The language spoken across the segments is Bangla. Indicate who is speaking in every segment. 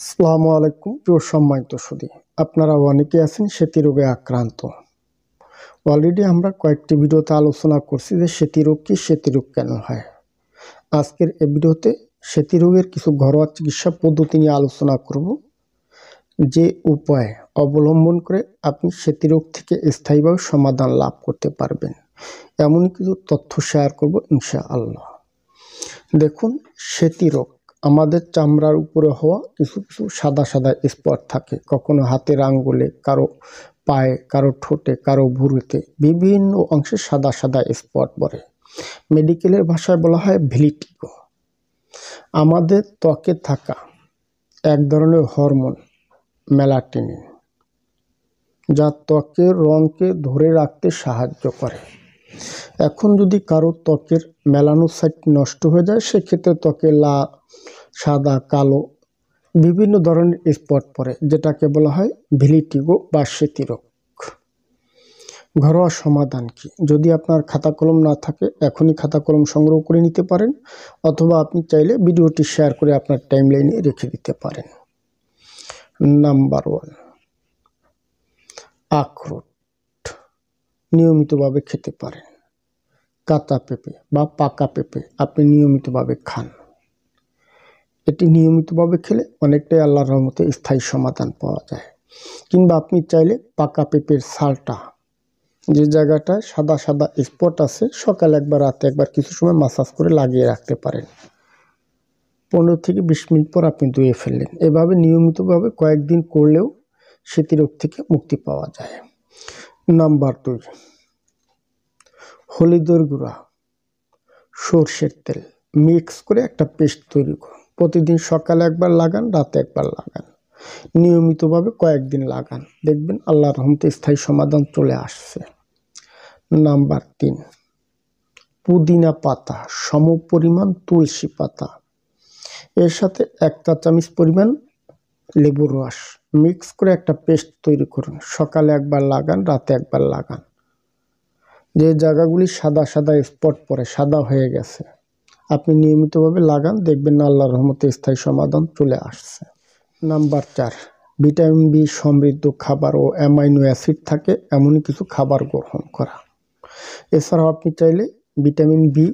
Speaker 1: আসসালামু আলাইকুম প্রিয় সম্মানিত সুধী, আপনারা অনেকে আছেন সেতী রোগে আক্রান্ত। অলরেডি আমরা কয়েকটি ভিডিওতে আলোচনা করছি যে সেতী রোগ কি, সেতী রোগ কেন হয়। আজকের এই ভিডিওতে সেতী রোগের কিছু ঘরোয়া চিকিৎসা পদ্ধতি নিয়ে আলোচনা করব, যে উপায় অবলম্বন করে আপনি সেতী রোগ থেকে স্থায়ীভাবে সমাধান লাভ করতে পারবেন। এমনই কিছু তথ্য শেয়ার করব ইনশাআল্লাহ। দেখুন, সেতী রোগ আমাদের চামড়ার উপরে হওয়া কিছু কিছু সাদা সাদা স্পট থাকে, কখনো হাতের আঙ্গুলে, কারো পায়ে, কারো ঠোঁটে, কারো ভুরুতে, বিভিন্ন অংশে সাদা সাদা স্পট পড়ে। মেডিকেলের ভাষায় বলা হয় ভিলিটিগো। আমাদের ত্বকে থাকা এক ধরনের হরমোন মেলাটোনিন, যা ত্বকের রঙকে ধরে রাখতে সাহায্য করে। এখন যদি কারো ত্বকের মেলানোসাইট নষ্ট হয়ে যায়, সেক্ষেত্রে ত্বকে লাল, সাদা, কালো বিভিন্ন ধরনের স্পট পড়ে, যেটাকে বলা হয় ভিলিটিগো বা সেতী রোগ। ঘরোয়া সমাধান কি? যদি আপনার খাতা কলম না থাকে, এখনই খাতা কলম সংগ্রহ করে নিতে পারেন, অথবা আপনি চাইলে ভিডিওটি শেয়ার করে আপনার টাইমলাইনে রেখে দিতে পারেন। নাম্বার 1, আখরোট নিয়মিতভাবে খেতে পারেন। কাঁচা পেঁপে বা পাকা পেঁপে আপনি নিয়মিতভাবে খান। এটি নিয়মিতভাবে খেলে অনেকটাই আল্লাহর রহমতে স্থায়ী সমাধান পাওয়া যায়। কিংবা আপনি চাইলে পাকা পেঁপের ছালটা, যে জায়গাটায় সাদা সাদা স্পট আছে, সকালে একবার রাতে একবার কিছু সময় মাসাজ করে লাগিয়ে রাখতে পারেন। 15 থেকে 20 মিনিট পর আপনি ধুয়ে ফেললেন। এভাবে নিয়মিতভাবে কয়েকদিন করলেও সেতী রোগ থেকে মুক্তি পাওয়া যায়। নাম্বার 2, হলুদের গুঁড়া, সরষের তেল মিক্স করে একটা পেস্ট তৈরি করুন। প্রতিদিন সকালে একবার লাগান, রাতে একবার লাগান। নিয়মিতভাবে কয়েকদিন লাগান, দেখবেন আল্লাহর রহমতে স্থায়ী সমাধান চলে আসছে। নাম্বার 3, পুদিনা পাতা সমপরিমাণ তুলসী পাতা, এর সাথে 1 চা চামচ পরিমাণ লেবুর রস মিক্স করে একটা পেস্ট তৈরি করুন। সকালে একবার লাগান, রাতে একবার লাগান। যে জায়গাগুলি সাদা সাদা স্পট পড়ে, সাদা হয়ে গেছে, আপনি নিয়মিতভাবে লাগান, দেখবেন আল্লাহর রহমতে স্থায়ী সমাধান চলে আসছে। নাম্বার 4, ভিটামিন বি সমৃদ্ধ খাবার ও অ্যামাইনো অ্যাসিড থাকে এমনই কিছু খাবার গ্রহণ করা। এছাড়াও আপনি চাইলে ভিটামিন বি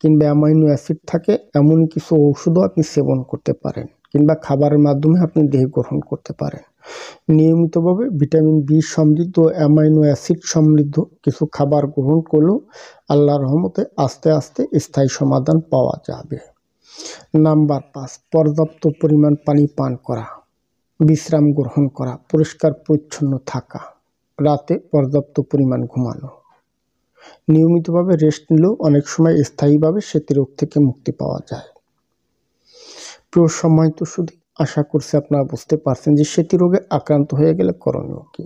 Speaker 1: কিংবা অ্যামাইনো অ্যাসিড থাকে এমনই কিছু ওষুধও আপনি সেবন করতে পারেন, কিংবা খাবারের মাধ্যমে আপনি দেহে গ্রহণ করতে পারেন। নিয়মিতভাবে ভিটামিন বি সমৃদ্ধ, অ্যামাইনো অ্যাসিড সমৃদ্ধ কিছু খাবার গ্রহণ করলেও আল্লাহর রহমতে আস্তে আস্তে স্থায়ী সমাধান পাওয়া যাবে। নাম্বার 5, পর্যাপ্ত পরিমাণ পানি পান করা, বিশ্রাম গ্রহণ করা, পরিষ্কার পরিচ্ছন্ন থাকা, রাতে পর্যাপ্ত পরিমাণ ঘুমানো। নিয়মিতভাবে রেস্ট নিলেও অনেক সময় স্থায়ীভাবে সেতী রোগ থেকে মুক্তি পাওয়া যায়। প্রিয় সম্মানিত সুধী, আশা করছি আপনারা বুঝতে পারছেন যে সেতী রোগে আক্রান্ত হয়ে গেলে করণীয় কি।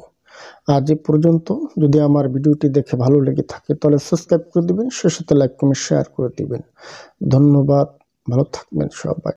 Speaker 1: আজ এ পর্যন্ত। যদি আমার ভিডিওটি দেখে ভালো লেগে থাকে তাহলে সাবস্ক্রাইব করে দিবেন, সে সাথে লাইক কমেন্ট শেয়ার করে দিবেন। ধন্যবাদ, ভালো থাকবেন সবাই।